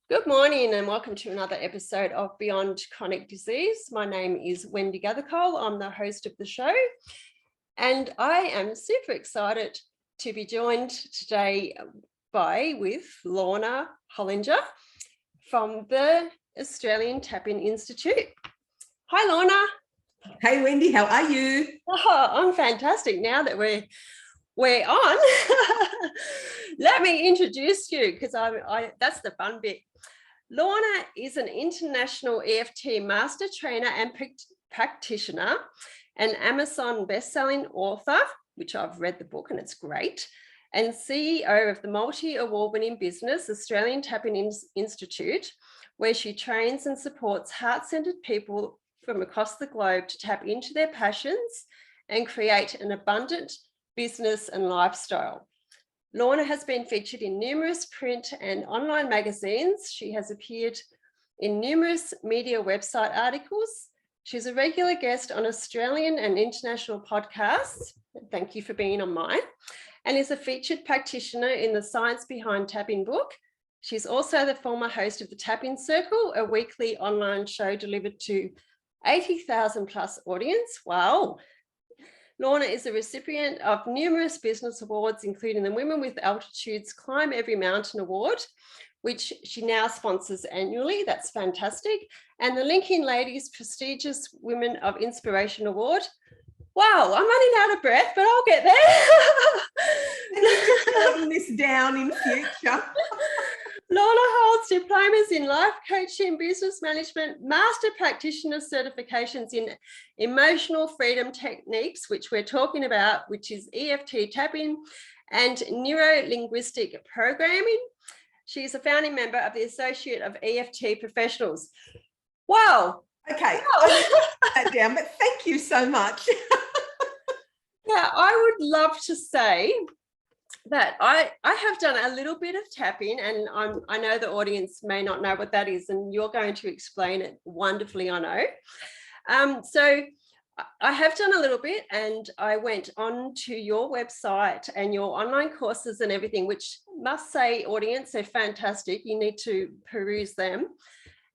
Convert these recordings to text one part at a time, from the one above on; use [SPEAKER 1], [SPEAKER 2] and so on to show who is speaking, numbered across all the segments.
[SPEAKER 1] Good morning and welcome to another episode of Beyond Chronic Disease. My name is Wendy. I'm the host of the show, and I am super excited to be joined today with Lorna Hollinger from the Australian Tapping Institute. Hi, Lorna.
[SPEAKER 2] Hey, Wendy, how are you?
[SPEAKER 1] Oh, I'm fantastic. Now that we're on, let me introduce you because that's the fun bit. Lorna is an international EFT master trainer and practitioner, an Amazon best-selling author, which I've read the book and it's great, and CEO of the multi-award-winning business Australian Tapping Institute, where she trains and supports heart-centered people from across the globe to tap into their passions and create an abundant business and lifestyle. Lorna has been featured in numerous print and online magazines. She has appeared in numerous media website articles. She's a regular guest on Australian and international podcasts. Thank you for being on mine. And is a featured practitioner in the Science Behind Tapping book. She's also the former host of the Tapping Circle, a weekly online show delivered to 80,000 plus audience. Wow. Lorna is a recipient of numerous business awards, including the Women with Altitudes Climb Every Mountain Award, which she now sponsors annually. That's fantastic. And the Linking Ladies prestigious Women of Inspiration Award. Wow, I'm running out of breath, but I'll get there.
[SPEAKER 2] Writing this down in future.
[SPEAKER 1] Lorna holds diplomas in life coaching, business management, master practitioner certifications in emotional freedom techniques, which we're talking about, which is EFT tapping and neuro-linguistic programming. She's a founding member of the Associate of EFT Professionals. Wow.
[SPEAKER 2] Okay, wow. I didn't put that down, but thank you so much.
[SPEAKER 1] Yeah, I would love to say that I have done a little bit of tapping, and I know the audience may not know what that is, and you're going to explain it wonderfully, I know. So I have done a little bit, and I went on to your website and your online courses and everything, which must say, audience, they're fantastic. You need to peruse them.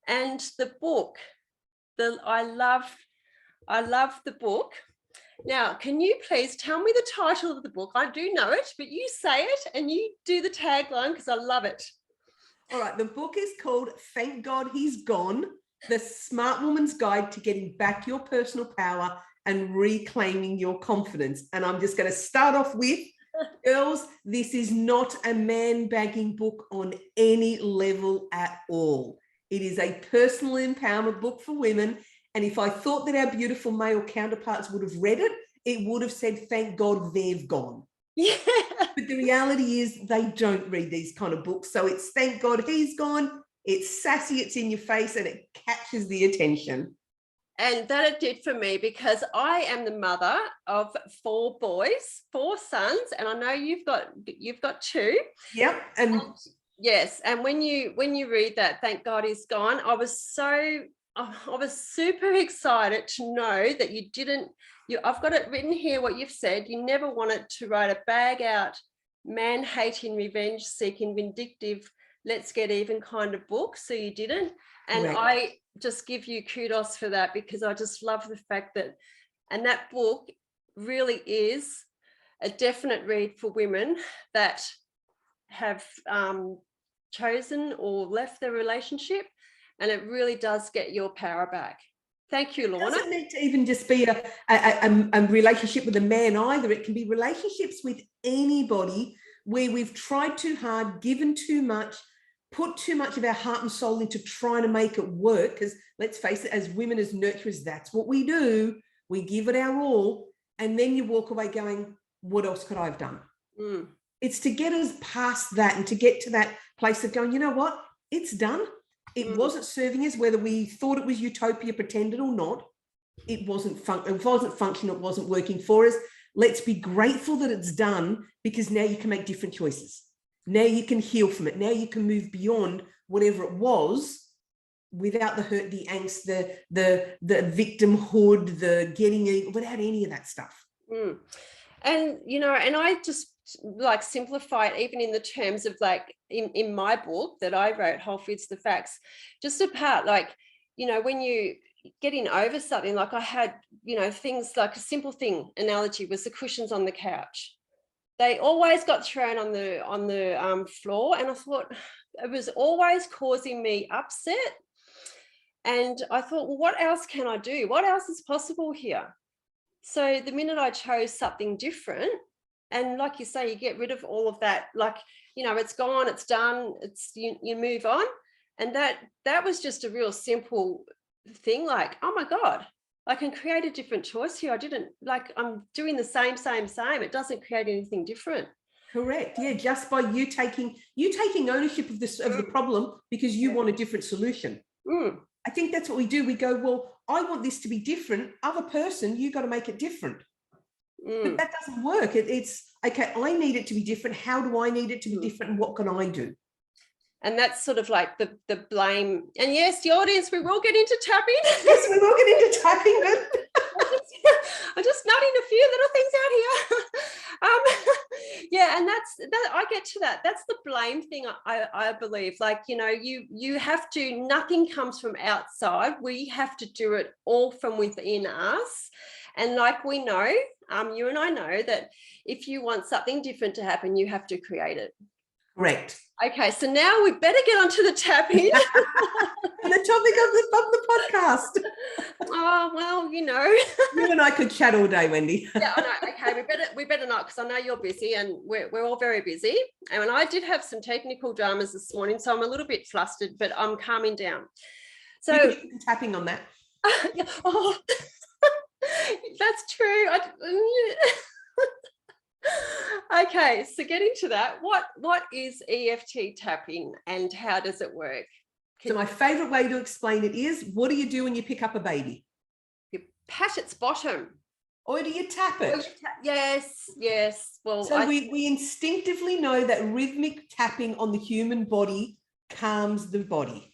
[SPEAKER 1] And the book, I love the book. Now, can you please tell me the title of the book? I do know it, but you say it and you do the tagline because I love it.
[SPEAKER 2] All right, the book is called Thank God He's Gone, The Smart Woman's Guide to Getting Back Your Personal Power and Reclaiming Your Confidence. And I'm just going to start off with, girls, this is not a man-bagging book on any level at all. It is a personal empowerment book for women. And if I thought that our beautiful male counterparts would have read it, it would have said, thank God they've gone.
[SPEAKER 1] Yeah.
[SPEAKER 2] But the reality is they don't read these kind of books. So it's thank God he's gone. It's sassy, it's in your face, and it catches the attention.
[SPEAKER 1] And that it did for me, because I am the mother of 4 boys, 4 sons, and I know you've got 2.
[SPEAKER 2] Yep. And
[SPEAKER 1] yes, and when you read that, thank God he's gone, I was super excited to know that you didn't, I've got it written here what you've said. You never wanted to write a bag out, man-hating, revenge-seeking, vindictive, let's get even kind of book. So you didn't. And
[SPEAKER 2] correct.
[SPEAKER 1] I just give you kudos for that, because I just love the fact that, and that book really is a definite read for women that have chosen or left their relationship. And it really does get your power back. Thank you, Lorna.
[SPEAKER 2] It doesn't need to even just be a relationship with a man either. It can be relationships with anybody where we've tried too hard, given too much, put too much of our heart and soul into trying to make it work. Because let's face it, as women, as nurturers, that's what we do. We give it our all. And then you walk away going, what else could I have done?
[SPEAKER 1] Mm.
[SPEAKER 2] It's to get us past that and to get to that place of going, you know what? It's done. It wasn't serving us, whether we thought it was utopia, pretended or not. It wasn't functioning. It wasn't working for us. Let's be grateful that it's done, because now you can make different choices. Now you can heal from it. Now you can move beyond whatever it was without the hurt, the angst, the victimhood, the getting, without any of that stuff.
[SPEAKER 1] Mm. And, and I just like simplify it, even in the terms of like in my book that I wrote, Whole Foods the Facts, just a part like, you know, when you getting over something, like I had, you know, things like a simple thing analogy was the cushions on the couch. They always got thrown on the floor, and I thought it was always causing me upset. And I thought, well, what else can I do? What else is possible here? So the minute I chose something different, and like you say, you get rid of all of that, like, you know, it's gone, it's done, it's you move on. And that was just a real simple thing, like, oh my God, I can create a different choice here. I didn't, like, I'm doing the same. It doesn't create anything different.
[SPEAKER 2] Correct. Yeah, just by you taking ownership of this, of the problem, because you want a different solution. I think that's what we do. We go, well, I want this to be different. Other person, you got to make it different. But that doesn't work. It's okay, I need it to be different. How do I need it to be different? And what can I do? And
[SPEAKER 1] that's sort of like the blame. And yes, the audience, we will get into tapping.
[SPEAKER 2] Yes, we will get into tapping, but
[SPEAKER 1] I'm just noting a few little things out here. Yeah, and that I get to that. That's the blame thing, I believe. Like, you know, you have to, nothing comes from outside. We have to do it all from within us. And like we know, you and I know that if you want something different to happen, you have to create it.
[SPEAKER 2] Correct.
[SPEAKER 1] Okay, so now we better get onto the tapping.
[SPEAKER 2] The topic of the podcast.
[SPEAKER 1] Oh, well, you know.
[SPEAKER 2] You and I could chat all day, Wendy.
[SPEAKER 1] Yeah, I know. Okay, we better not, because I know you're busy, and we're all very busy. And I did have some technical dramas this morning, so I'm a little bit flustered, but I'm calming down. So
[SPEAKER 2] you can do tapping on that.
[SPEAKER 1] Yeah, oh, that's true. Okay, so getting to that, what is EFT tapping and how does it work?
[SPEAKER 2] So my favorite way to explain it is, what do you do when you pick up a baby?
[SPEAKER 1] You pat its bottom.
[SPEAKER 2] Or do you tap it?
[SPEAKER 1] Yes. Well,
[SPEAKER 2] so we instinctively know that rhythmic tapping on the human body calms the body.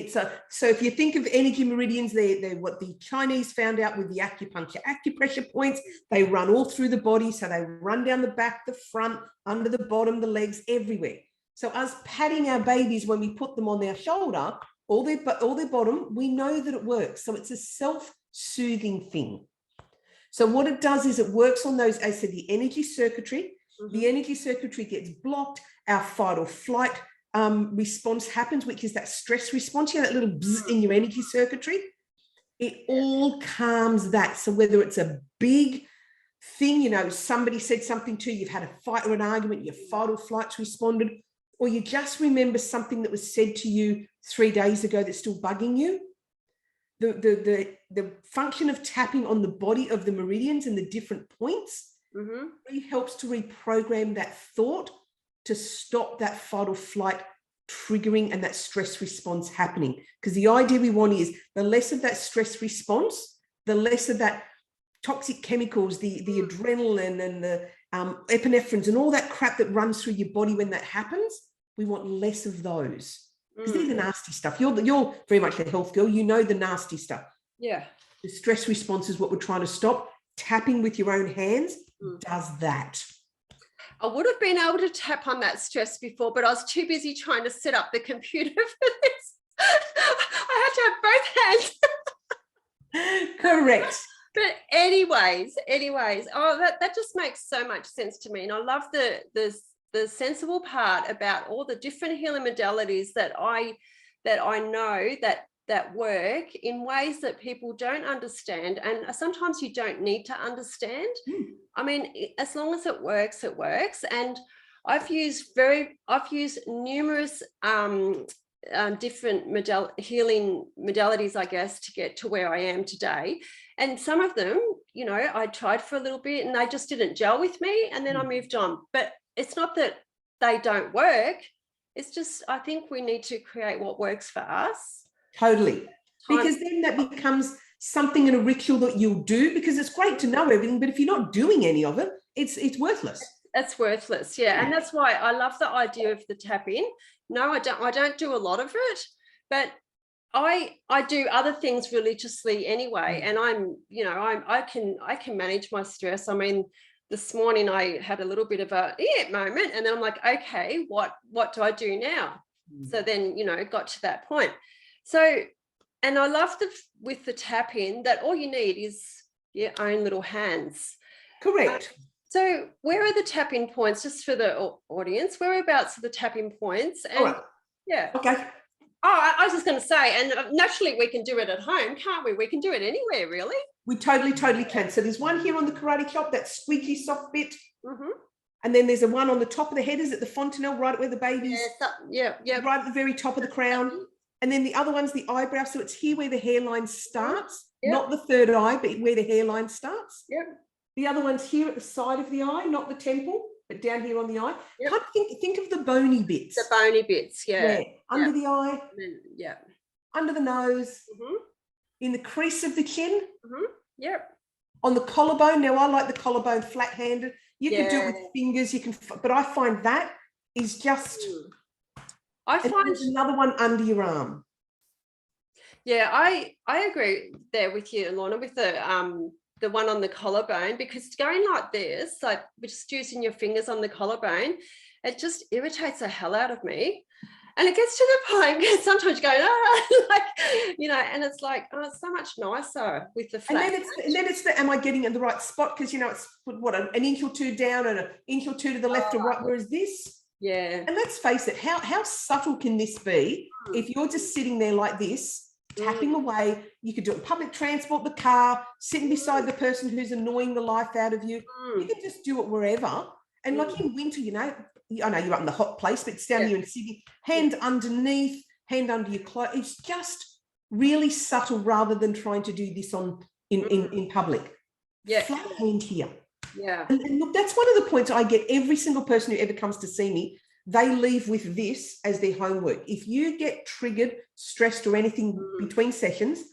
[SPEAKER 2] So if you think of energy meridians, they're what the Chinese found out with the acupressure points. They run all through the body. So they run down the back, the front, under the bottom, the legs, everywhere. So us patting our babies when we put them on their shoulder, all their bottom, we know that it works. So it's a self-soothing thing. So what it does is it works on those, I said, the energy circuitry. The energy circuitry gets blocked. Our fight or flight response happens, which is that stress response, that little bzz in your energy circuitry. It all calms that. So whether it's a big thing, you know, somebody said something to you, you've had a fight or an argument, your fight or flight's responded, or you just remember something that was said to you 3 days ago that's still bugging you. The function of tapping on the body of the meridians and the different points really helps to reprogram that thought, to stop that fight or flight triggering and that stress response happening. Because the idea we want is the less of that stress response, the less of that toxic chemicals, the adrenaline and the epinephrines and all that crap that runs through your body when that happens. We want less of those, because they're the nasty stuff. You're very much a health girl. You know the nasty stuff.
[SPEAKER 1] Yeah.
[SPEAKER 2] The stress response is what we're trying to stop. Tapping with your own hands does that.
[SPEAKER 1] I would have been able to tap on that stress before, but I was too busy trying to set up the computer for this. I had to have both hands.
[SPEAKER 2] Correct.
[SPEAKER 1] But anyways, oh, that just makes so much sense to me. And I love the sensible part about all the different healing modalities that I know that work in ways that people don't understand, and sometimes you don't need to understand. I mean, as long as it works, it works. And I've used numerous different healing modalities, I guess, to get to where I am today. And some of them, you know, I tried for a little bit and they just didn't gel with me, and then I moved on. But it's not that they don't work. It's just, I think we need to create what works for us.
[SPEAKER 2] Totally. Because then that becomes something in a ritual that you'll do, because it's great to know everything, but if you're not doing any of it, it's worthless.
[SPEAKER 1] That's worthless. Yeah. And that's why I love the idea of the tap in. No, I don't do a lot of it, but I do other things religiously anyway. And I can manage my stress. I mean, this morning I had a little bit of a moment, and then I'm like, okay, what do I do now? So then, got to that point. So, and I love with the tap in that all you need is your own little hands.
[SPEAKER 2] Correct.
[SPEAKER 1] So where are the tap in points, just for the audience? Whereabouts are the tap in points? And
[SPEAKER 2] All right.
[SPEAKER 1] yeah.
[SPEAKER 2] Okay.
[SPEAKER 1] Oh, I was just going to say, and naturally we can do it at home, can't we? We can do it anywhere, really.
[SPEAKER 2] We totally can. So there's one here on the karate chop, that squeaky soft bit.
[SPEAKER 1] Mm-hmm.
[SPEAKER 2] And then there's a one on the top of the head. Is it the fontanelle, right where the baby's?
[SPEAKER 1] Yeah.
[SPEAKER 2] Right at the very top of the crown. And then the other one's the eyebrow. So it's here where the hairline starts, not the third eye, but where the hairline starts.
[SPEAKER 1] Yep.
[SPEAKER 2] The other one's here at the side of the eye, not the temple, but down here on the eye.
[SPEAKER 1] Yep.
[SPEAKER 2] Kind of think of the bony bits.
[SPEAKER 1] The bony bits, yeah.
[SPEAKER 2] Under the eye.
[SPEAKER 1] Yeah.
[SPEAKER 2] Under the nose.
[SPEAKER 1] Mm-hmm.
[SPEAKER 2] In the crease of the chin.
[SPEAKER 1] Mm-hmm. Yep.
[SPEAKER 2] On the collarbone. Now I like the collarbone flat-handed. You can do it with fingers. You can, but I find that is just.
[SPEAKER 1] I find
[SPEAKER 2] another one under your arm.
[SPEAKER 1] Yeah, I agree there with you, Lorna, with the one on the collarbone, because going like this, like just using your fingers on the collarbone, it just irritates the hell out of me. And it gets to the point where sometimes you go, and it's like, oh, it's so much nicer with the flat.
[SPEAKER 2] And then it's the, am I getting in the right spot? Because, it's what, an inch or two down and an inch or two to the left or right. Whereas this, and let's face it, how subtle can this be? If you're just sitting there like this, tapping away, you could do it in public transport, the car, sitting beside the person who's annoying the life out of you. You can just do it wherever. And like in winter, I know you're up in the hot place, but it's down here in Sydney, hand underneath, hand under your clothes. It's just really subtle rather than trying to do this in public. Flat hand here.
[SPEAKER 1] Yeah.
[SPEAKER 2] And look, that's one of the points I get every single person who ever comes to see me. They leave with this as their homework. If you get triggered, stressed or anything between sessions,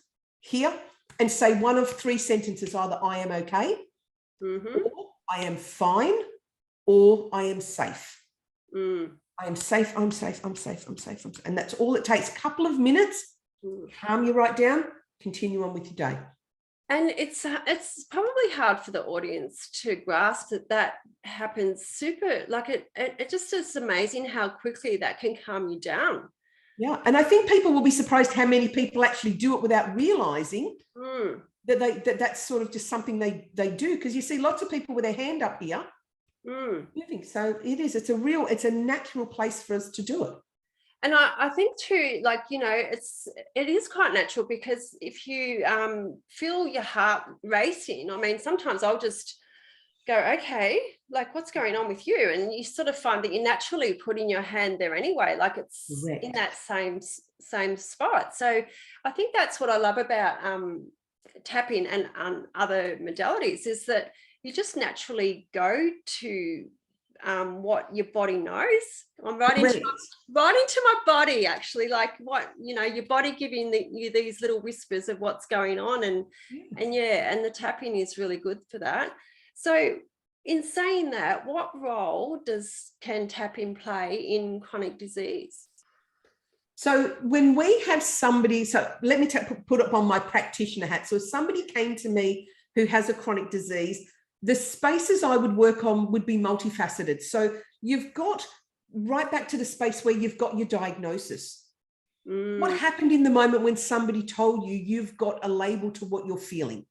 [SPEAKER 2] here and say one of three sentences, either I am okay, or I am fine, or I am safe. I am safe, I'm safe, I'm safe, I'm safe, I'm safe. And that's all it takes. A couple of minutes, calm you right down, continue on with your day.
[SPEAKER 1] And it's probably hard for the audience to grasp that happens super, like it just is amazing how quickly that can calm you down.
[SPEAKER 2] Yeah. And I think people will be surprised how many people actually do it without realizing that that's sort of just something they do. Because you see lots of people with their hand up here moving. So it's a natural place for us to do it.
[SPEAKER 1] And I think too, like, it is quite natural, because if you feel your heart racing, I mean, sometimes I'll just go, okay, like what's going on with you? And you sort of find that you're naturally putting your hand there anyway, like it's in that same spot. So I think that's what I love about tapping and other modalities, is that you just naturally go to what your body knows. I'm right into my body, actually, like what, your body giving you these little whispers of what's going on. And the tapping is really good for that. So in saying that, what role can tapping play in chronic disease?
[SPEAKER 2] So when we have somebody, so let me put up on my practitioner hat. So if somebody came to me who has a chronic disease, the spaces I would work on would be multifaceted. So you've got right back to the space where you've got your diagnosis. What happened in the moment when somebody told you've got a label to what you're feeling?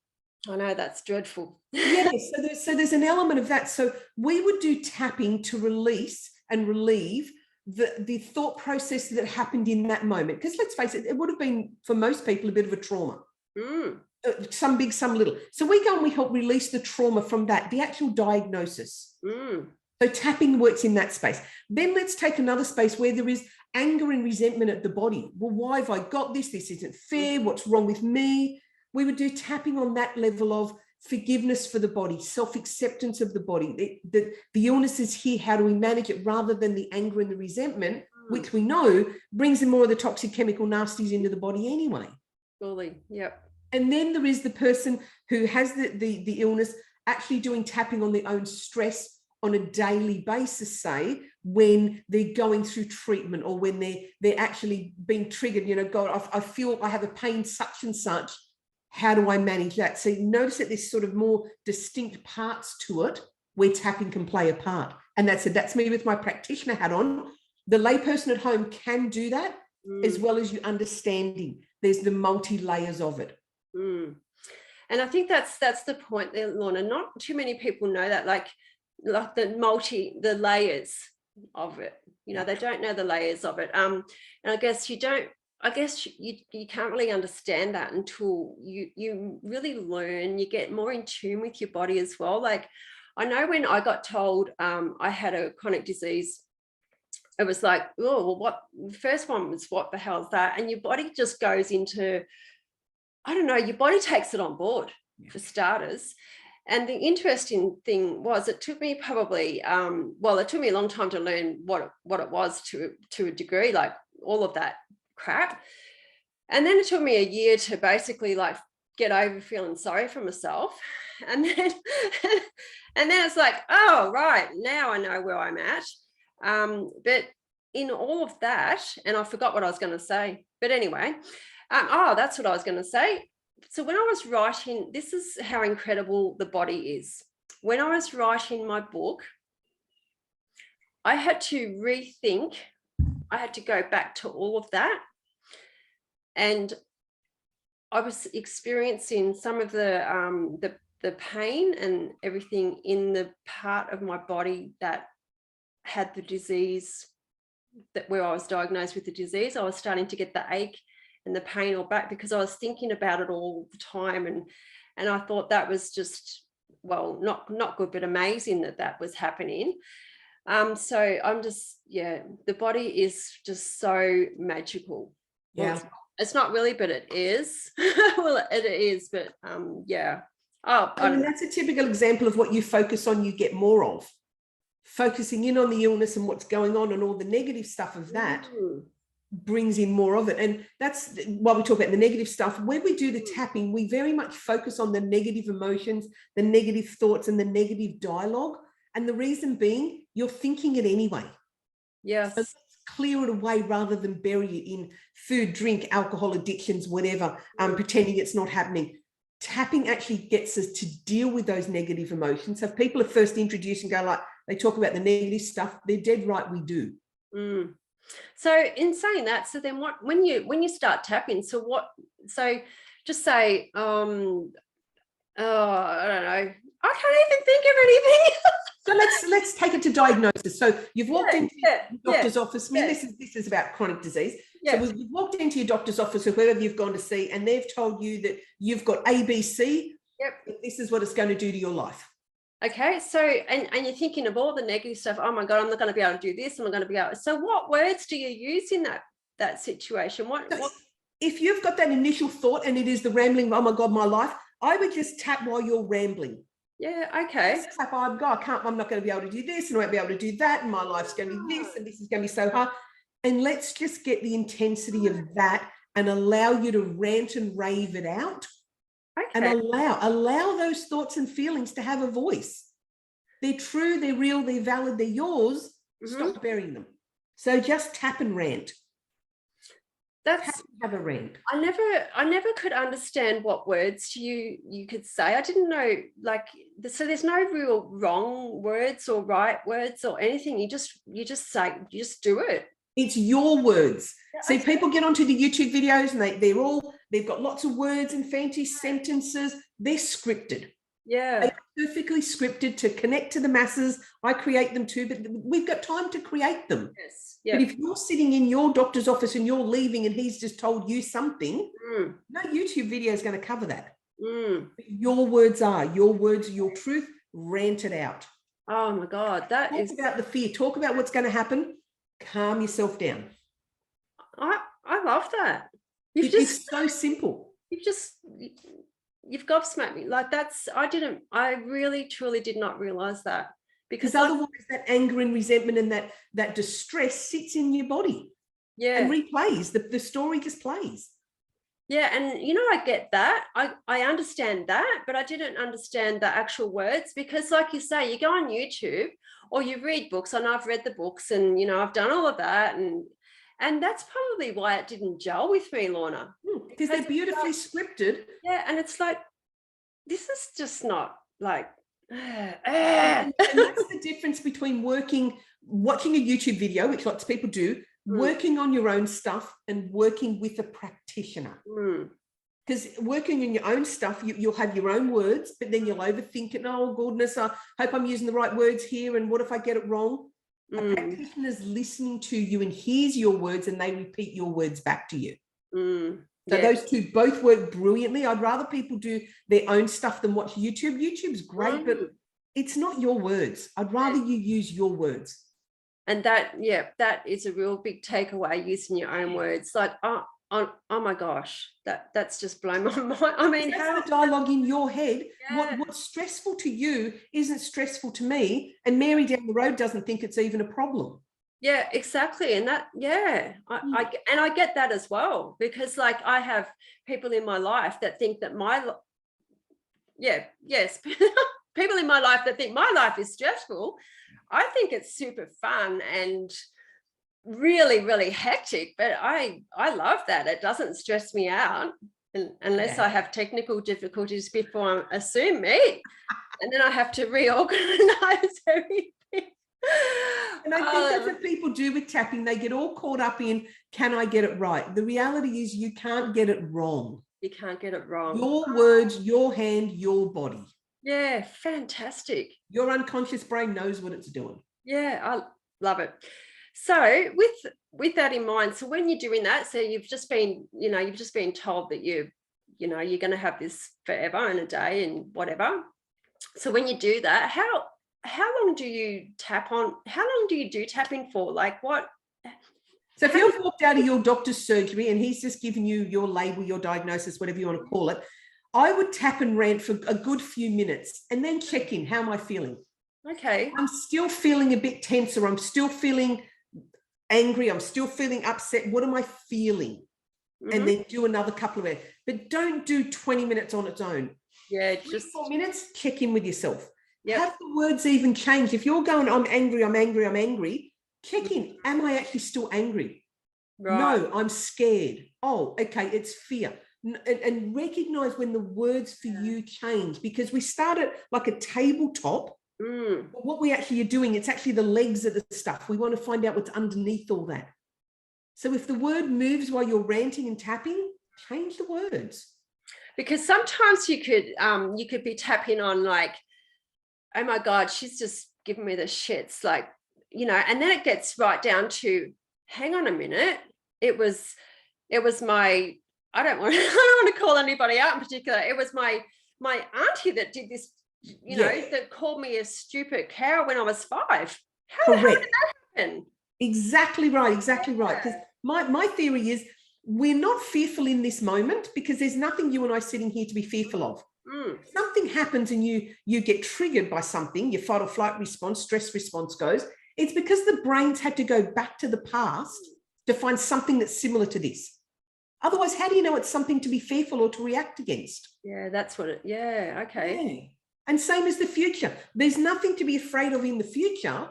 [SPEAKER 1] I know, that's dreadful.
[SPEAKER 2] Yes, so there's an element of that. So we would do tapping to release and relieve the thought process that happened in that moment. Because let's face it, it would have been, for most people, a bit of a trauma. Some big, some little. So we go and we help release the trauma from that, the actual diagnosis. So tapping works in that space. Then let's take another space where there is anger and resentment at the body. Well, why have I got this? This isn't fair. What's wrong with me? We would do tapping on that level of forgiveness for the body, self-acceptance of the body. The illness is here. How do we manage it, rather than the anger and the resentment, which we know brings in more of the toxic chemical nasties into the body anyway.
[SPEAKER 1] Fully, yep.
[SPEAKER 2] And then there is the person who has the illness actually doing tapping on their own stress on a daily basis, say, when they're going through treatment, or when they're actually being triggered, God, I feel I have a pain such and such. How do I manage that? So you notice that there's sort of more distinct parts to it where tapping can play a part. And that's me with my practitioner hat on. The layperson at home can do that, as well as you understanding. There's the multi-layers of it.
[SPEAKER 1] And I think that's the point there, Lorna. Not too many people know that, like the layers of it. You know, they don't know the layers of it. And I guess you can't really understand that until you really learn. You get more in tune with your body as well. Like, I know when I got told I had a chronic disease, it was like, oh, well, what? The first one was, what the hell is that? And your body just goes into, I don't know, your body takes it on board, for starters. And the interesting thing was, it took me probably, it took me a long time to learn what it was to a degree, like all of that crap. And then it took me a year to basically like get over feeling sorry for myself. And then it's like, oh, right, now I know where I'm at. But in all of that, and I forgot what I was going to say, but anyway, that's what I was going to say. So when I was writing, this is how incredible the body is. When I was writing my book, I had to rethink. I had to go back to all of that. And I was experiencing some of the pain and everything in the part of my body that had the disease, that where I was diagnosed with the disease. I was starting to get the ache and the pain all back because I was thinking about it all the time. And I thought that was just, well, not good, but amazing that was happening. So I'm just, the body is just so magical.
[SPEAKER 2] Yeah.
[SPEAKER 1] Well, it's not really, but it is. Well, it is, but yeah. Oh,
[SPEAKER 2] I mean, that's a typical example of what you focus on, you get more of. Focusing in on the illness and what's going on and all the negative stuff of that brings in more of it. And that's why we talk about the negative stuff. When we do the tapping, we very much focus on the negative emotions, the negative thoughts, and the negative dialogue. And the reason being, you're thinking it anyway.
[SPEAKER 1] Yes.
[SPEAKER 2] So let's clear it away rather than bury it in food, drink, alcohol, addictions, whatever, pretending it's not happening. Tapping actually gets us to deal with those negative emotions. So if people are first introduced and go like, they talk about the negative stuff, they're dead right, we do.
[SPEAKER 1] So in saying that, so then what, when you start tapping, so just say, I don't know, I can't even think of anything.
[SPEAKER 2] So let's take it to diagnosis. So you've walked into your doctor's office. I mean, this is about chronic disease. So you've walked into your doctor's office or whoever you've gone to see, and they've told you that you've got ABC. This is what it's going to do to your life.
[SPEAKER 1] Okay, so and you're thinking of all the negative stuff. Oh my God, I'm not going to be able to do this. I'm not going to be able. So what words do you use in that situation? What?
[SPEAKER 2] If you've got that initial thought and it is the rambling, oh my God, my life, I would just tap while you're rambling.
[SPEAKER 1] Yeah, okay.
[SPEAKER 2] Tap, I'm not going to be able to do this, and I won't be able to do that, and my life's going to be this, and this is going to be so hard. And let's just get the intensity of that and allow you to rant and rave it out. Okay. And allow those thoughts and feelings to have a voice. They're true, they're real, they're valid, they're yours. Stop burying them. So just tap and rant. Have a rant.
[SPEAKER 1] I never could understand what words you could say. I didn't know, like, so there's no real wrong words or right words or anything. You just say, you just do it.
[SPEAKER 2] It's your words. See, people get onto the YouTube videos and they've got lots of words and fancy sentences. They're scripted.
[SPEAKER 1] Yeah.
[SPEAKER 2] They're perfectly scripted to connect to the masses. I create them too, but we've got time to create them.
[SPEAKER 1] Yes. Yep.
[SPEAKER 2] But if you're sitting in your doctor's office and you're leaving and he's just told you something, no YouTube video is going to cover that. Your words are your truth. Rant it out.
[SPEAKER 1] Oh my God. Talk
[SPEAKER 2] about the fear. Talk about what's going to happen. Calm yourself down.
[SPEAKER 1] I love that.
[SPEAKER 2] It's so simple.
[SPEAKER 1] You've gobsmacked me. Like I really truly did not realize that, because
[SPEAKER 2] otherwise that anger and resentment and that distress sits in your body. Yeah. And replays. The story just plays.
[SPEAKER 1] Yeah. And I get that. I understand that, but I didn't understand the actual words, because like you say, you go on YouTube or you read books, and I've read the books, and I've done all of that, and that's probably why it didn't gel with me, Lorna.
[SPEAKER 2] Because they're beautifully scripted.
[SPEAKER 1] Yeah, and it's like, this is just not like,
[SPEAKER 2] And that's the difference between watching a YouTube video, which lots of people do, working on your own stuff and working with a practitioner. Because working on your own stuff, you'll have your own words, but then you'll overthink it. Oh, goodness, I hope I'm using the right words here. And what if I get it wrong? A practitioner's listening to you and hears your words and they repeat your words back to you. So those two both work brilliantly. I'd rather people do their own stuff than watch YouTube. YouTube's great, but it's not your words. I'd rather you use your words.
[SPEAKER 1] And that is a real big takeaway, using your own words. Like, oh my gosh, that's just blown my mind. I mean,
[SPEAKER 2] that's the dialogue in your head. What's stressful to you isn't stressful to me, and Mary down the road doesn't think it's even a problem.
[SPEAKER 1] Yeah, exactly. And that, I get that as well, because like I have people in my life that think that people in my life that think my life is stressful. I think it's super fun and really, really hectic, but I love that. It doesn't stress me out unless I have technical difficulties before I assume me, and then I have to reorganize everything.
[SPEAKER 2] And I think that's what people do with tapping. They get all caught up in, can I get it right? The reality is you can't get it wrong.
[SPEAKER 1] You can't get it wrong.
[SPEAKER 2] Your words, your hand, your body.
[SPEAKER 1] Yeah, fantastic.
[SPEAKER 2] Your unconscious brain knows what it's doing.
[SPEAKER 1] Yeah, I love it. So with that in mind, so when you're doing that, so you've just been told that you're going to have this forever and a day and whatever. So when you do that, how long do you tap on? How long do you do tapping for? Like what?
[SPEAKER 2] So if you've walked out of your doctor's surgery and he's just given you your label, your diagnosis, whatever you want to call it, I would tap and rant for a good few minutes and then check in. How am I feeling?
[SPEAKER 1] Okay.
[SPEAKER 2] I'm still feeling a bit tense, or I'm still feeling angry. I'm still feeling upset. What am I feeling? And then do another couple of minutes. But don't do 20 minutes on its own.
[SPEAKER 1] Yeah,
[SPEAKER 2] 4 minutes, check in with yourself.
[SPEAKER 1] Yep.
[SPEAKER 2] Have the words even changed? If you're going, I'm angry, I'm angry, I'm angry, check in. Am I actually still angry? Right. No, I'm scared. Oh, okay, it's fear. And recognize when the words for you change, because we start at like a tabletop. But what we actually are doing, it's actually the legs of the stuff. We want to find out what's underneath all that. So if the word moves while you're ranting and tapping, change the words. Because
[SPEAKER 1] sometimes you could be tapping on like, oh my God, she's just giving me the shits, like, and then it gets right down to, hang on a minute, it was my, I don't want to call anybody out in particular. It was my auntie that did this, that called me a stupid cow when I was 5. How did that happen?
[SPEAKER 2] Exactly right. Because my theory is we're not fearful in this moment because there's nothing you and I sitting here to be fearful of. If something happens and you get triggered by something, your fight or flight response, stress response goes, it's because the brain's had to go back to the past to find something that's similar to this. Otherwise, how do you know it's something to be fearful or to react against?
[SPEAKER 1] Yeah, that's what okay.
[SPEAKER 2] Yeah. And same as the future. There's nothing to be afraid of in the future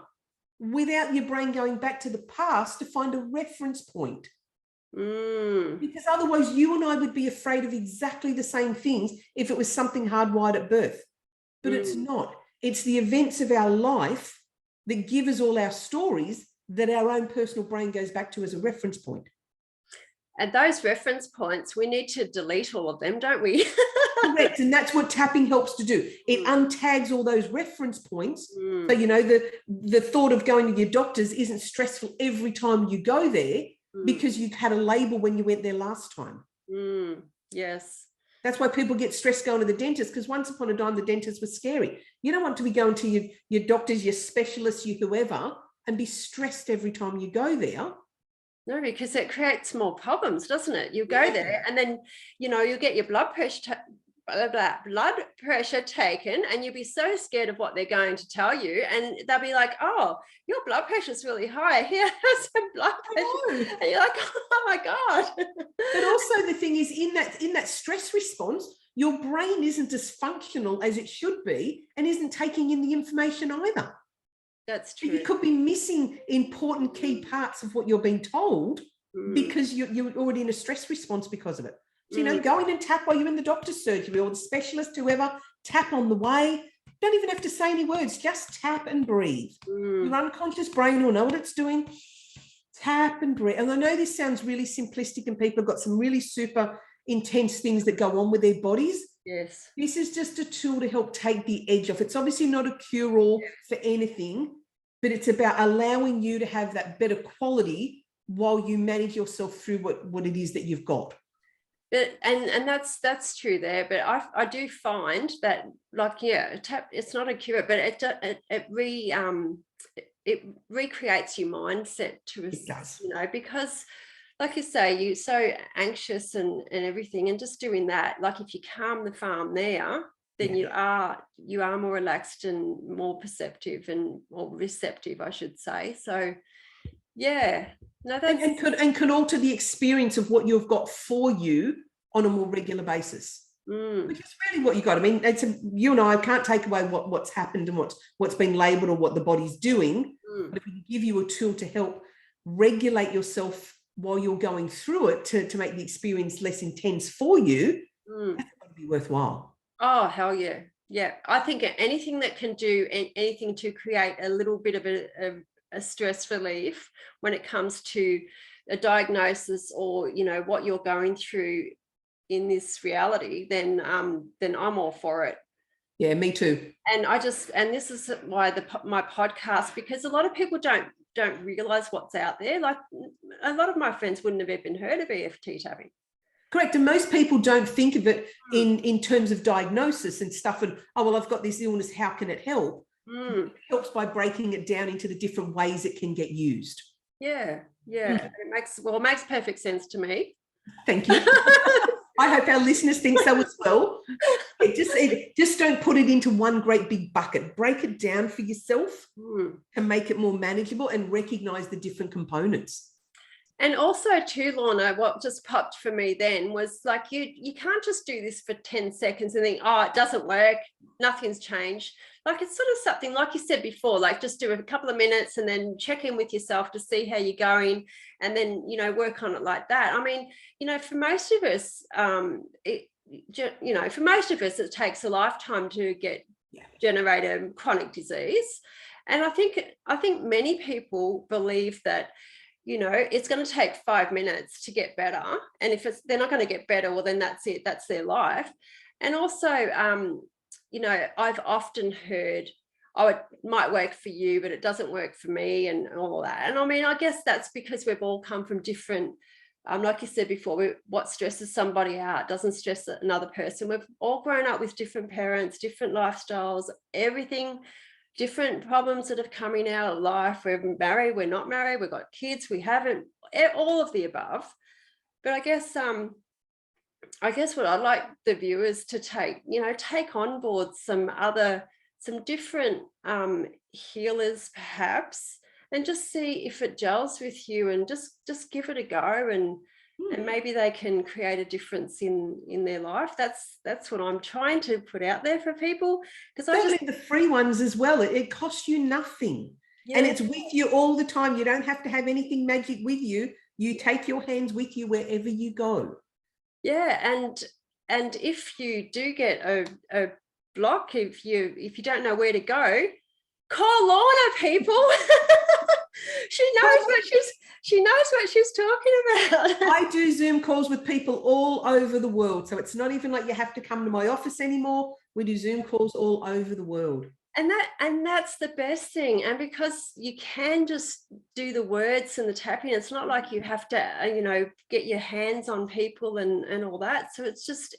[SPEAKER 2] without your brain going back to the past to find a reference point. Because otherwise you and I would be afraid of exactly the same things if it was something hardwired at birth. But it's not. It's the events of our life that give us all our stories that our own personal brain goes back to as a reference point.
[SPEAKER 1] And those reference points, we need to delete all of them, don't we?
[SPEAKER 2] Correct. And that's what tapping helps to do. It untags all those reference points. So, the thought of going to your doctors isn't stressful every time you go there because you've had a label when you went there last time.
[SPEAKER 1] Yes.
[SPEAKER 2] That's why people get stressed going to the dentist, because once upon a time, the dentist was scary. You don't want to be going to your doctors, your specialists, your whoever, and be stressed every time you go there.
[SPEAKER 1] No, because it creates more problems, doesn't it? You go there and then, you'll get your blood pressure taken and you'll be so scared of what they're going to tell you. And they'll be like, oh, your blood pressure is really high. Here, have some blood pressure. And you're like, oh my God.
[SPEAKER 2] But also the thing is in that stress response, your brain isn't as functional as it should be and isn't taking in the information either.
[SPEAKER 1] That's true.
[SPEAKER 2] You could be missing important key parts of what you're being told because you're already in a stress response because of it. So, go in and tap while you're in the doctor's surgery or the specialist, whoever, tap on the way, Don't even have to say any words, just tap and breathe. Your unconscious brain will know what it's doing. Tap and breathe. And I know this sounds really simplistic and people have got some really super intense things that go on with their bodies.
[SPEAKER 1] Yes.
[SPEAKER 2] This is just a tool to help take the edge off. It's obviously not a cure-all for anything, but it's about allowing you to have that better quality while you manage yourself through what it is that you've got.
[SPEAKER 1] But and that's true there, but I do find that, like, it's not a cure, but it recreates your mindset to
[SPEAKER 2] It does.
[SPEAKER 1] because like you say, you're so anxious and everything, and just doing that, like if you calm the farm there, then you are more relaxed and more perceptive and more receptive, I should say. So yeah, no, that's
[SPEAKER 2] and could alter the experience of what you've got for you on a more regular basis, which is really what you got. I mean, you and I can't take away what's happened and what's been labelled or what the body's doing, but if we can give you a tool to help regulate yourself while you're going through it to make the experience less intense for you, that's got to be worthwhile.
[SPEAKER 1] Oh, hell yeah. Yeah. I think anything that can do anything to create a little bit of a stress relief when it comes to a diagnosis or, what you're going through in this reality, then I'm all for it.
[SPEAKER 2] Yeah, me too.
[SPEAKER 1] And this is why my podcast, because a lot of people don't realize what's out there. Like a lot of my friends wouldn't have even heard of EFT tapping.
[SPEAKER 2] Correct. And most people don't think of it in terms of diagnosis and stuff. And, I've got this illness. How can it help? It helps by breaking it down into the different ways it can get used.
[SPEAKER 1] Yeah. It makes perfect sense to me.
[SPEAKER 2] Thank you. I hope our listeners think so as well. Just don't put it into one great big bucket. Break it down for yourself and make it more manageable and recognize the different components.
[SPEAKER 1] And also too, Lorna, what just popped for me then was like, you can't just do this for 10 seconds and think, it doesn't work, nothing's changed. Like it's sort of something, like you said before, like just do a couple of minutes and then check in with yourself to see how you're going, and then, work on it like that. I mean, for most of us, it takes a lifetime to generate a chronic disease. And I think many people believe that, it's going to take 5 minutes to get better. And if they're not going to get better, well, then that's it. That's their life. And also, I've often heard, it might work for you, but it doesn't work for me and all that. And I mean, I guess that's because we've all come from different, like you said before, what stresses somebody out doesn't stress another person. We've all grown up with different parents, different lifestyles, everything, different problems that have come in our life. We're married, we're not married, we've got kids, we haven't, all of the above. But I guess what I'd like the viewers to take on board some different healers perhaps, and just see if it gels with you, and just give it a go, and maybe they can create a difference in their life. That's what I'm trying to put out there for people, because
[SPEAKER 2] the free ones as well. It costs you nothing, and it's with you all the time. You don't have to have anything magic with you. You take your hands with you wherever you go. Yeah,
[SPEAKER 1] and if you do get a block, if you don't know where to go, call Lorna, people. She knows what she's talking about.
[SPEAKER 2] I do Zoom calls with people all over the world. So it's not even like you have to come to my office anymore. We do Zoom calls all over the world.
[SPEAKER 1] And that's the best thing. And because you can just do the words and the tapping, it's not like you have to, get your hands on people and all that. So it's just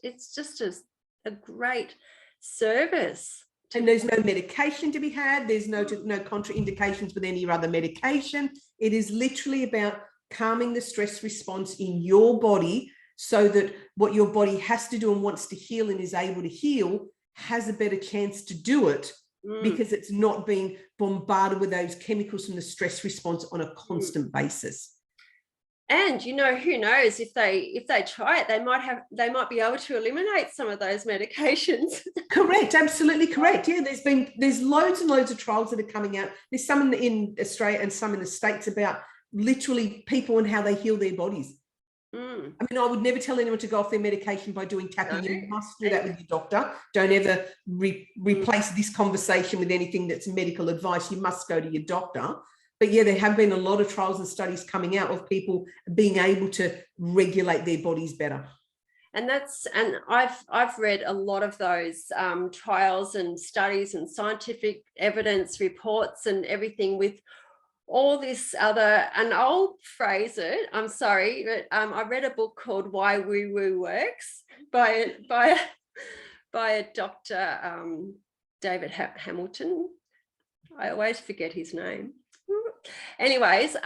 [SPEAKER 1] a great service.
[SPEAKER 2] And there's no medication to be had. There's no contraindications with any other medication. It is literally about calming the stress response in your body, so that what your body has to do and wants to heal and is able to heal has a better chance to do it, because it's not being bombarded with those chemicals from the stress response on a constant basis.
[SPEAKER 1] And who knows, if they try it, they might be able to eliminate some of those medications.
[SPEAKER 2] Correct, absolutely correct. Yeah, there's loads and loads of trials that are coming out. There's some in Australia and some in the States about literally people and how they heal their bodies. I mean, I would never tell anyone to go off their medication by doing tapping.
[SPEAKER 1] No.
[SPEAKER 2] You must do that with your doctor. Don't ever replace this conversation with anything that's medical advice. You must go to your doctor. But yeah, there have been a lot of trials and studies coming out of people being able to regulate their bodies better.
[SPEAKER 1] And I've read a lot of those trials and studies and scientific evidence reports and everything with all this other, and I'll phrase it, I'm sorry, but I read a book called Why Woo Woo Works by a Dr. David Hamilton. I always forget his name. Anyways,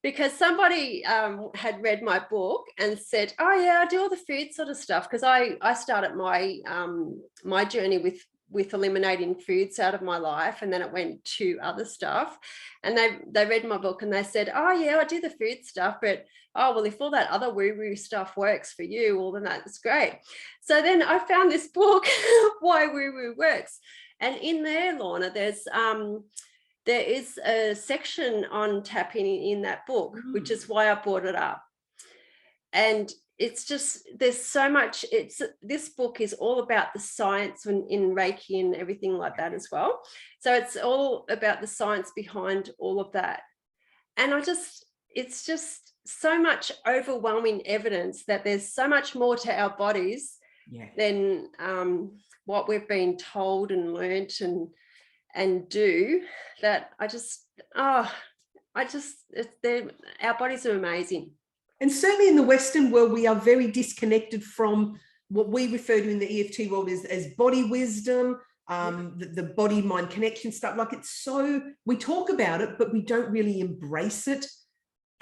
[SPEAKER 1] because somebody had read my book and said, oh yeah, I do all the food sort of stuff, because I started my journey with eliminating foods out of my life, and then it went to other stuff, and they read my book and they said, oh yeah, I do the food stuff, but oh well, if all that other woo-woo stuff works for you, well then that's great. So then I found this book, Why Woo Woo Works, and in there, Lorna, there is a section on tapping in that book, which is why I brought it up. And it's just, there's so much, this book is all about the science in Reiki and everything like that as well. So it's all about the science behind all of that. And it's just so much overwhelming evidence that there's so much more to our bodies than what we've been told and learnt and do, that our bodies are amazing.
[SPEAKER 2] And certainly in the Western world, we are very disconnected from what we refer to in the EFT world as body wisdom, the body-mind connection stuff. Like, it's so, we talk about it, but we don't really embrace it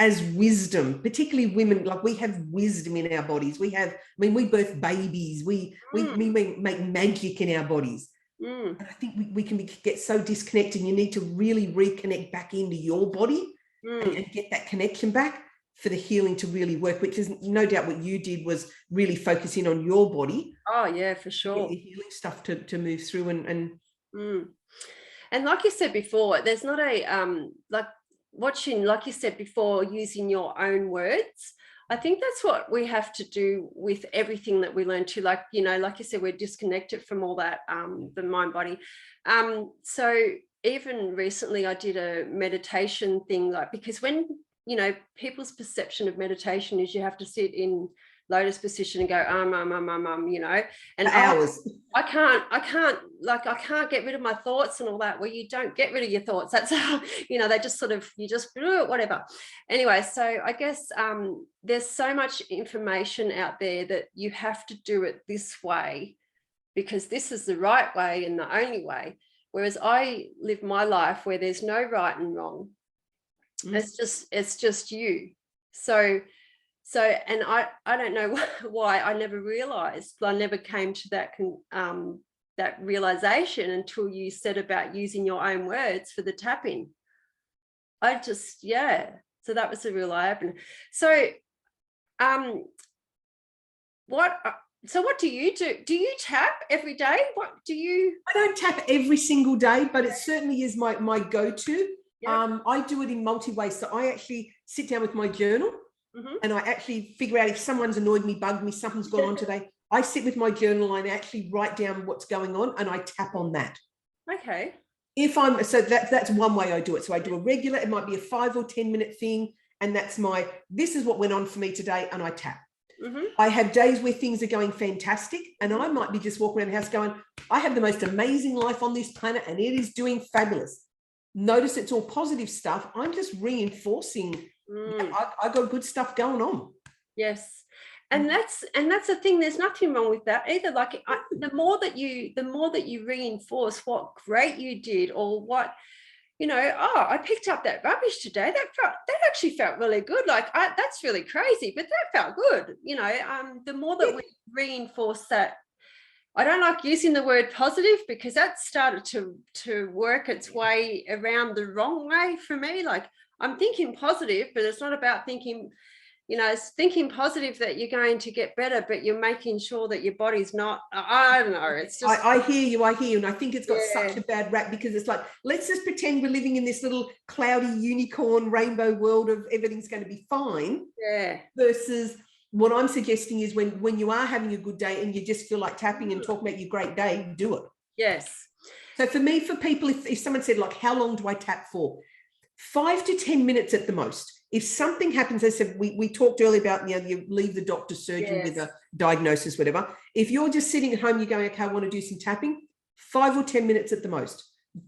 [SPEAKER 2] as wisdom, particularly women. Like, we have wisdom in our bodies. We have, I mean, we birth babies. We make magic in our bodies. And I think we can get so disconnected. You need to really reconnect back into your body and get that connection back for the healing to really work, which is no doubt what you did, was really focusing on your body.
[SPEAKER 1] Oh yeah, for sure.
[SPEAKER 2] The healing stuff to move through
[SPEAKER 1] and like you said before, there's not a like you said before, using your own words. I think that's what we have to do with everything that we learn to, like you said, we're disconnected from all that, the mind body. So even recently I did a meditation thing, like, because when, people's perception of meditation is you have to sit in lotus position and go, and
[SPEAKER 2] hours.
[SPEAKER 1] I can't get rid of my thoughts and all that. Well, you don't get rid of your thoughts. That's how, they just sort of, you just whatever. Anyway, so I guess there's so much information out there that you have to do it this way because this is the right way and the only way. Whereas I live my life where there's no right and wrong. It's just you. So and I don't know why I never realized, I never came to that realization until you said about using your own words for the tapping. So that was a real eye-opener. So what do you do? Do you tap every day? What do you?
[SPEAKER 2] I don't tap every single day, but it certainly is my go-to. Yep. I do it in multi ways. So I actually sit down with my journal and I actually figure out if someone's annoyed me, bugged me, something's gone on today. I sit with my journal and I actually write down what's going on and I tap on that.
[SPEAKER 1] Okay.
[SPEAKER 2] So that's one way I do it. So I do a regular, it might be a 5 or 10 minute thing. And that's this is what went on for me today. And I tap. I have days where things are going fantastic and I might be just walking around the house going, I have the most amazing life on this planet and it is doing fabulous. Notice it's all positive stuff. I'm just reinforcing I got good stuff going on.
[SPEAKER 1] Yes. And that's the thing. There's nothing wrong with that either. Like the more that you reinforce what great you did, or what, I picked up that rubbish today. That actually felt really good. Like that's really crazy, but that felt good. The more that we reinforce that. I don't like using the word positive because that started to work its way around the wrong way for me. Like I'm thinking positive, but it's not about thinking, it's thinking positive that you're going to get better, but you're making sure that your body's not, I don't know. It's just.
[SPEAKER 2] I hear you. And I think it's got such a bad rap because it's like, let's just pretend we're living in this little cloudy unicorn rainbow world of everything's going to be fine.
[SPEAKER 1] Yeah.
[SPEAKER 2] Versus what I'm suggesting is when you are having a good day and you just feel like tapping and talking about your great day, do it.
[SPEAKER 1] Yes.
[SPEAKER 2] So for me, for people, if someone said, like, how long do I tap for? 5 to 10 minutes at the most. If something happens, I said, we talked earlier about, you leave the doctor's surgery with a diagnosis, whatever. If you're just sitting at home, you're going, okay, I want to do some tapping, 5 or 10 minutes at the most.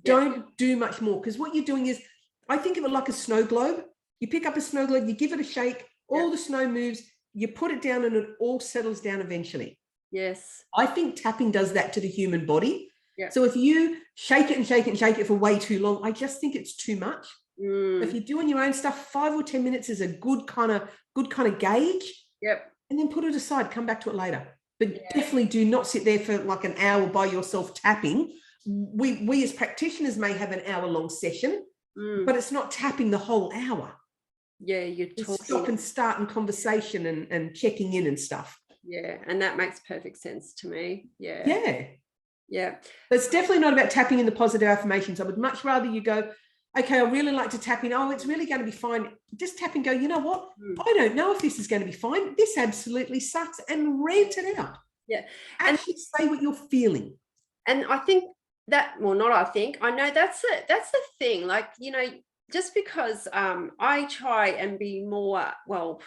[SPEAKER 2] Don't do much more, because what you're doing is, I think of it like a snow globe. You pick up a snow globe, you give it a shake, all the snow moves, you put it down and it all settles down eventually.
[SPEAKER 1] Yes.
[SPEAKER 2] I think tapping does that to the human body.
[SPEAKER 1] Yeah.
[SPEAKER 2] So if you shake it and shake it and shake it for way too long, I just think it's too much. If you're doing your own stuff, 5 or 10 minutes is a good kind of gauge.
[SPEAKER 1] Yep.
[SPEAKER 2] And then put it aside, come back to it later. But definitely do not sit there for like an hour by yourself tapping. We as practitioners may have an hour-long session, but it's not tapping the whole hour.
[SPEAKER 1] Yeah, you're talking.
[SPEAKER 2] Stop and start in conversation and checking in and stuff.
[SPEAKER 1] Yeah, and that makes perfect sense to me. Yeah.
[SPEAKER 2] Yeah.
[SPEAKER 1] Yeah.
[SPEAKER 2] But it's definitely not about tapping in the positive affirmations. I would much rather you go, okay, I really like to tap in. Oh, it's really going to be fine. Just tap and go, you know what? I don't know if this is going to be fine. This absolutely sucks, and rant it out.
[SPEAKER 1] Yeah.
[SPEAKER 2] Actually say what you're feeling.
[SPEAKER 1] And I think that, well, not I think, I know that's the thing. Like, you know, just because I try and be more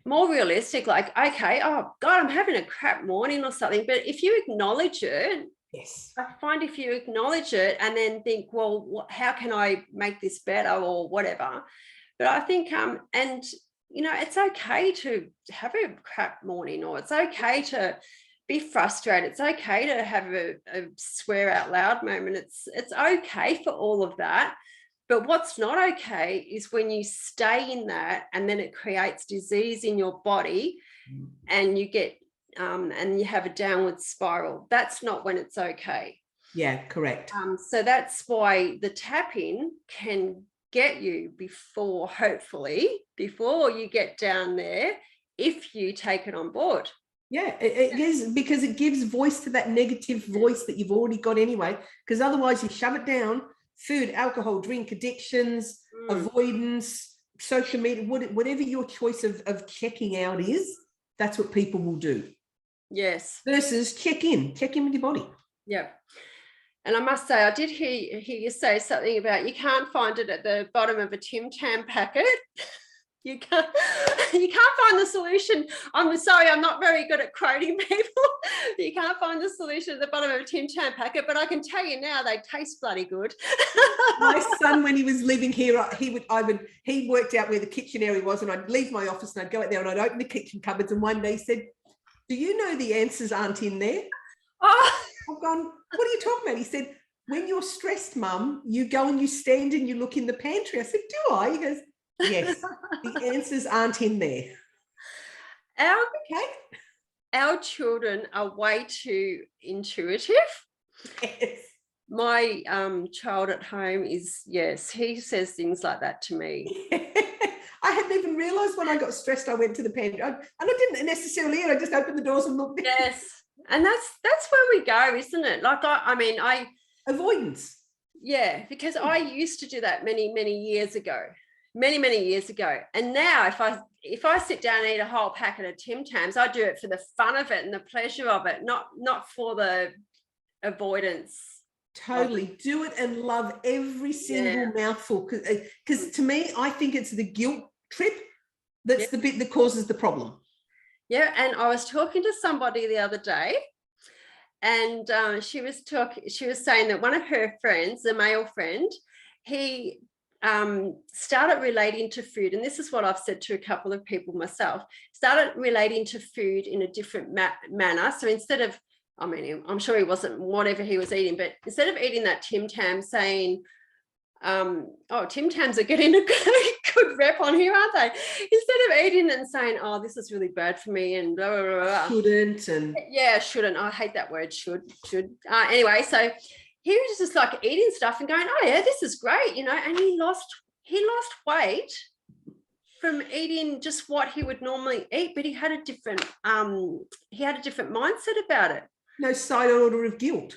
[SPEAKER 1] realistic, like, okay, oh God, I'm having a crap morning or something. But if you acknowledge it,
[SPEAKER 2] yes,
[SPEAKER 1] I find if you acknowledge it and then think, well, how can I make this better or whatever? But I think, and you know, it's okay to have a crap morning, or it's okay to be frustrated. It's okay to have a swear out loud moment. It's okay for all of that. But what's not okay is when you stay in that and then it creates disease in your body and you get and you have a downward spiral. That's not when it's okay.
[SPEAKER 2] Yeah, correct.
[SPEAKER 1] So that's why the tapping can get you hopefully before you get down there, if you take it on board.
[SPEAKER 2] Yeah, it is, because it gives voice to that negative voice that you've already got anyway, because otherwise you shove it down. Food, alcohol, drink, addictions, avoidance, social media, whatever your choice of checking out is, that's what people will do.
[SPEAKER 1] Yes.
[SPEAKER 2] Versus check in with your body. Yeah.
[SPEAKER 1] And I must say, I did hear you say something about you can't find it at the bottom of a Tim Tam packet. You can't find the solution. I'm sorry, I'm not very good at quoting people. You can't find the solution at the bottom of a Tim Tam packet, but I can tell you now they taste bloody good.
[SPEAKER 2] My son, when he was living here, he worked out where the kitchen area was, and I'd leave my office and I'd go out there and I'd open the kitchen cupboards, and one day he said, do you know the answers aren't in there?
[SPEAKER 1] Oh.
[SPEAKER 2] I've gone, what are you talking about? He said, when you're stressed, Mum, you go and you stand and you look in the pantry. I said, do I? He goes, yes, the answers aren't in there.
[SPEAKER 1] Our children are way too intuitive.
[SPEAKER 2] Yes.
[SPEAKER 1] My child at home is, yes, he says things like that to me.
[SPEAKER 2] I hadn't even realised when I got stressed I went to the pantry. And I didn't necessarily, I just opened the doors and looked.
[SPEAKER 1] Yes. And that's where we go, isn't it? Like,
[SPEAKER 2] avoidance.
[SPEAKER 1] Yeah, because I used to do that many years ago. Many years ago. And now if I sit down and eat a whole packet of Tim Tams, I do it for the fun of it and the pleasure of it, not for the avoidance.
[SPEAKER 2] Totally. Do it and love every single mouthful. Because to me, I think it's the guilt trip that's the bit that causes the problem.
[SPEAKER 1] Yeah. And I was talking to somebody the other day, and she was saying that one of her friends, a male friend, he started relating to food, and this is what I've said to a couple of people myself, started relating to food in a different manner. So instead of, I mean, I'm sure he wasn't whatever he was eating, but instead of eating that Tim Tam, saying, oh, Tim Tams are getting a good rep on here, aren't they? Instead of eating and saying, oh, this is really bad for me, and blah, blah, blah, blah. Shouldn't. I hate that word, should. Anyway, so he was just like eating stuff and going, oh yeah, this is great, you know, and he lost weight from eating just what he would normally eat, but he had a different mindset about it.
[SPEAKER 2] No side order of guilt.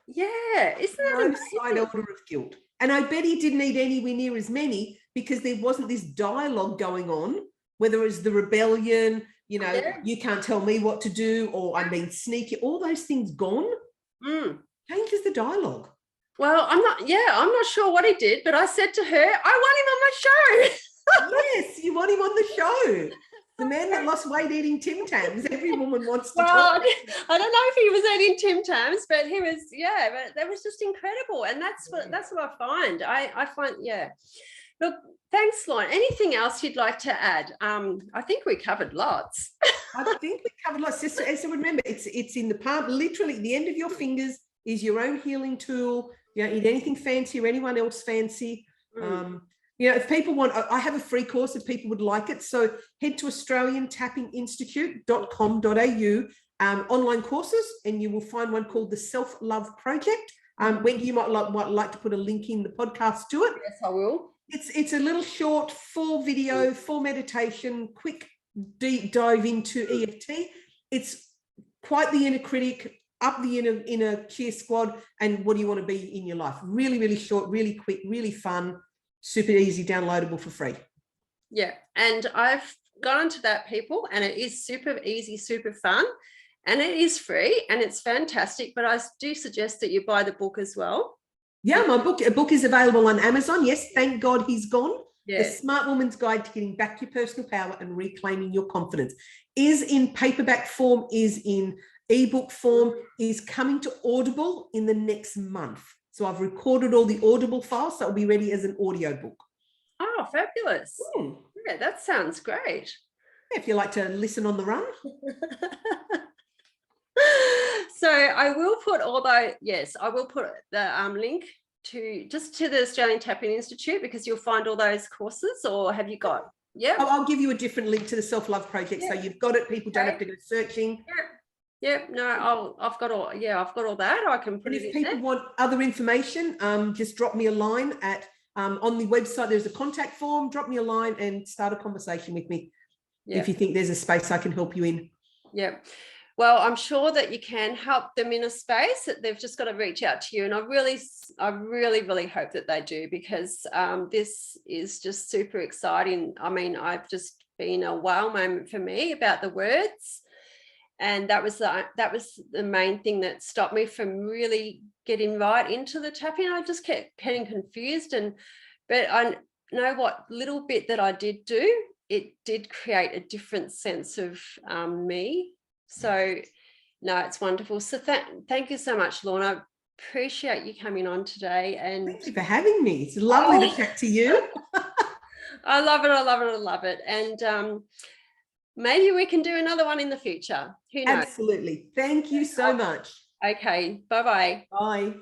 [SPEAKER 1] Yeah, isn't that
[SPEAKER 2] no
[SPEAKER 1] amazing?
[SPEAKER 2] Side order of guilt. And I bet he didn't eat anywhere near as many because there wasn't this dialogue going on whether it's the rebellion, you know,
[SPEAKER 1] Yeah.
[SPEAKER 2] you can't tell me what to do, or I'm being sneaky, all those things gone, changes the dialogue.
[SPEAKER 1] Well, I'm not sure what he did, but I said to her, I want him on my show.
[SPEAKER 2] Yes, you want him on the show. The man that lost weight eating Tim Tams. Every woman wants to
[SPEAKER 1] Well,
[SPEAKER 2] talk.
[SPEAKER 1] I don't know if he was eating Tim Tams, but he was, but that was just incredible. And that's what I find. I find, Look, thanks, Lorna. Anything else you'd like to add? I think we covered lots.
[SPEAKER 2] I think we covered lots. So remember, it's in the palm, literally the end of your fingers is your own healing tool. You don't need anything fancy or anyone else fancy. You know, if people want, I have a free course if people would like it. So head to australiantappinginstitute.com.au, online courses, and you will find one called the Self-Love Project. Wendy, you might like to put a link in the podcast to it.
[SPEAKER 1] Yes, I will.
[SPEAKER 2] It's a little short, 4 video, 4 meditation, quick deep dive into EFT. It's quite the inner critic, up the inner cheer squad, and what do you want to be in your life. Really, really short, really quick, really fun, super easy, downloadable for free.
[SPEAKER 1] Yeah, and I've gone to that, people, and it is super easy, super fun, and it is free, and it's fantastic. But I do suggest that you buy the book as well.
[SPEAKER 2] Yeah, a book is available on Amazon. Yes, Thank God He's Gone.
[SPEAKER 1] Yeah.
[SPEAKER 2] The Smart Woman's Guide to Getting Back Your Personal Power and Reclaiming Your Confidence is in paperback form, is in ebook form, is coming to Audible in the next month. So I've recorded all the Audible files, so it'll be ready as an audio book.
[SPEAKER 1] Oh, fabulous. Yeah, that sounds great.
[SPEAKER 2] Yeah, if you like to listen on the run.
[SPEAKER 1] So I will put I will put the link to the Australian Tapping Institute, because you'll find all those courses. Or have you got? Yeah.
[SPEAKER 2] I'll give you a different link to the Self-Love Project, so you've got it. People don't have to go searching.
[SPEAKER 1] Yeah. No, I've got all that. I can put
[SPEAKER 2] and
[SPEAKER 1] it in
[SPEAKER 2] if people
[SPEAKER 1] there.
[SPEAKER 2] want other information, just drop me a line at on the website. There's a contact form. Drop me a line and start a conversation with me if you think there's a space I can help you in.
[SPEAKER 1] Yeah. Well, I'm sure that you can help them in a space. That they've just got to reach out to you, and I really, really hope that they do, because this is just super exciting. I mean, I've just been a wow moment for me about the words, and that was the main thing that stopped me from really getting right into the tapping. I just kept getting confused, but I know what little bit that I did do, it did create a different sense of me. So no, it's wonderful. So thank you so much, Lorna. I appreciate you coming on today. And
[SPEAKER 2] thank you for having me. It's lovely to chat to you.
[SPEAKER 1] I love it. And maybe we can do another one in the future. Who knows?
[SPEAKER 2] Absolutely. Thank you so much.
[SPEAKER 1] Okay. Bye-bye.
[SPEAKER 2] Bye.